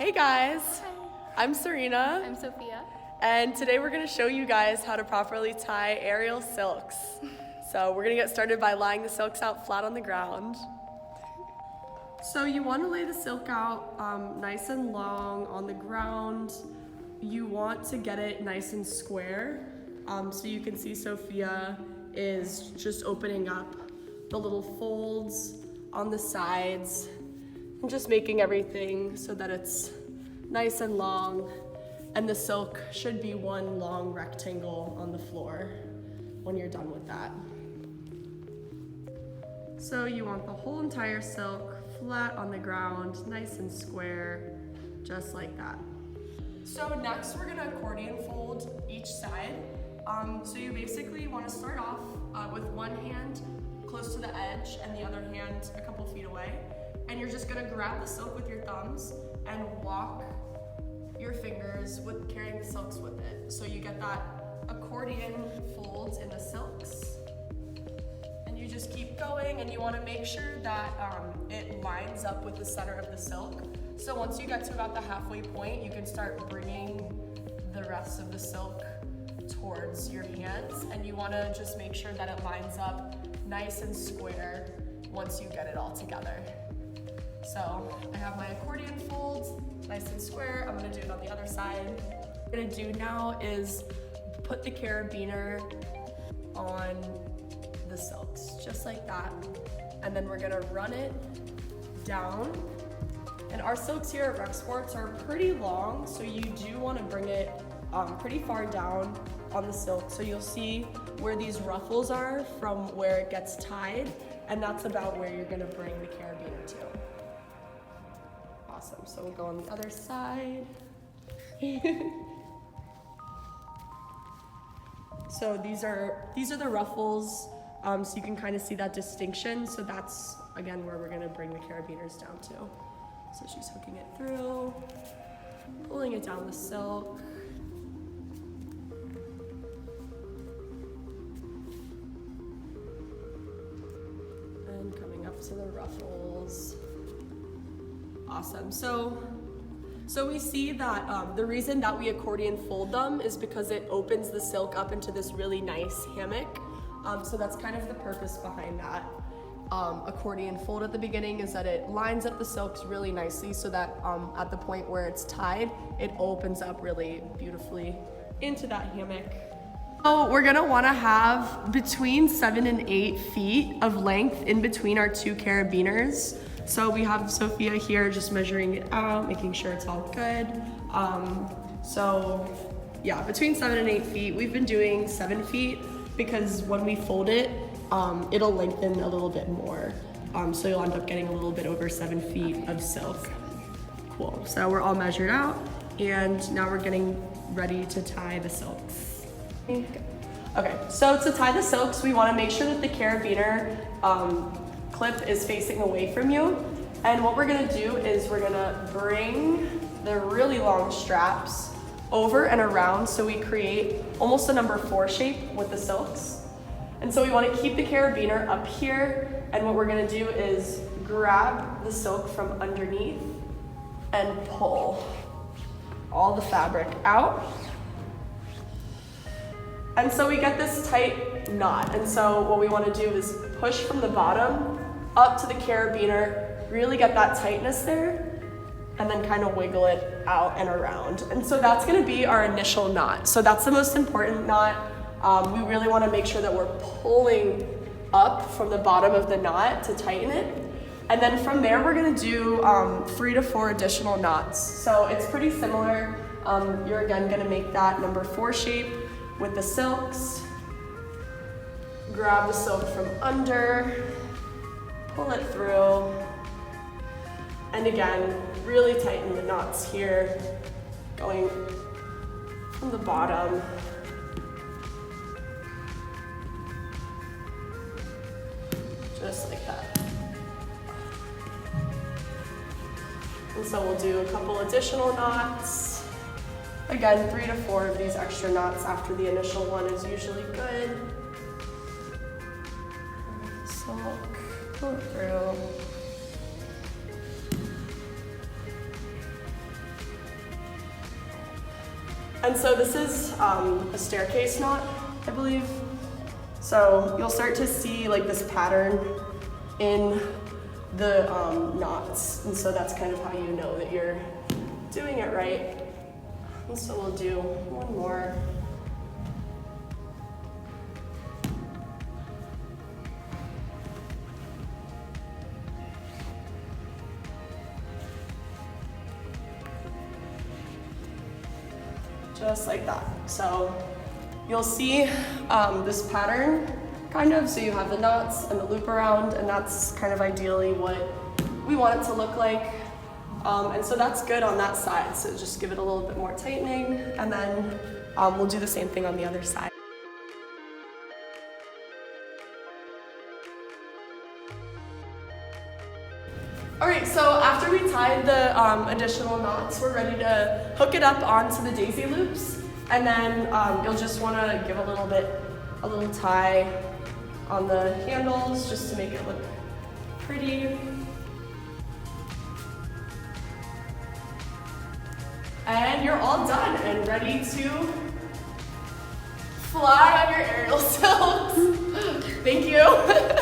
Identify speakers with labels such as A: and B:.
A: Hey guys,
B: Hi.
A: I'm Serena,
B: I'm Sophia.
A: and today we're going to show you guys how to properly tie aerial silks. So we're going to get started by laying the silks out flat on the ground. So you want to lay the silk out nice and long on the ground. You want to get it nice and square. So you can see Sophia is just opening up the little folds on the sides and just making everything so that it's nice and long, and the silk should be one long rectangle on the floor when you're done with that. So you want the whole entire silk flat on the ground, nice and square, just like that. So next we're gonna accordion fold each side. So you basically wanna start off with one hand close to the edge and the other hand a couple feet away. And you're just gonna grab the silk with your thumbs and walk your fingers with carrying the silks with it. So you get that accordion folds in the silks. And you just keep going, and you wanna make sure that it lines up with the center of the silk. So once you get to about the halfway point, you can start bringing the rest of the silk towards your hands, and you wanna just make sure that it lines up nice and square once you get it all together. So I have my accordion folds, nice and square. I'm gonna do it on the other side. What I'm gonna do now is put the carabiner on the silks, just like that. And then we're gonna run it down. And our silks here at RecSports are pretty long, so you do wanna bring it pretty far down on the silk. So you'll see where these ruffles are from where it gets tied, and that's about where you're gonna bring the carabiner to. Awesome, so we'll go on the other side. So these are the ruffles, so you can kind of see that distinction. So that's, again, where we're gonna bring the carabiners down to. So she's hooking it through, pulling it down the silk. And coming up to the ruffles. Awesome. So we see that the reason that we accordion fold them is because it opens the silk up into this really nice hammock. So that's kind of the purpose behind that accordion fold at the beginning, is that it lines up the silks really nicely so that at the point where it's tied, it opens up really beautifully into that hammock. So we're gonna wanna have between 7 and 8 feet of length in between our two carabiners. So we have Sophia here just measuring it out, making sure it's all good. So yeah, between 7 and 8 feet. We've been doing 7 feet because when we fold it, it'll lengthen a little bit more. So you'll end up getting a little bit over 7 feet of silk. Cool, so we're all measured out, and now we're getting ready to tie the silks. Okay, so to tie the silks, we wanna make sure that the carabiner clip is facing away from you. And what we're gonna do is we're gonna bring the really long straps over and around so we create almost a number 4 shape with the silks. And so we wanna keep the carabiner up here, and what we're gonna do is grab the silk from underneath and pull all the fabric out. And so we get this tight knot. And so what we wanna do is push from the bottom up to the carabiner, really get that tightness there, and then kind of wiggle it out and around. And so that's gonna be our initial knot. So that's the most important knot. We really wanna make sure that we're pulling up from the bottom of the knot to tighten it. And then from there, we're gonna do 3 to 4 additional knots. So it's pretty similar. You're again gonna make that number 4 shape with the silks. Grab the silk from under, pull it through, and again, really tighten the knots here, going from the bottom. Just like that. And so we'll do a couple additional knots. Again, 3 to 4 of these extra knots after the initial one is usually good. Silk, pull it through. And so this is a staircase knot, I believe. So you'll start to see like this pattern in the knots. And so that's kind of how you know that you're doing it right. And so we'll do one more. Just like that. So you'll see this pattern kind of, so you have the knots and the loop around, and that's kind of ideally what we want it to look like. And so that's good on that side, so just give it a little bit more tightening, and then we'll do the same thing on the other side. All right, so after we tied the additional knots, we're ready to hook it up onto the daisy loops. And then you'll just wanna give a little tie on the handles just to make it look pretty. And you're all done and ready to fly on your aerial silks. Thank you.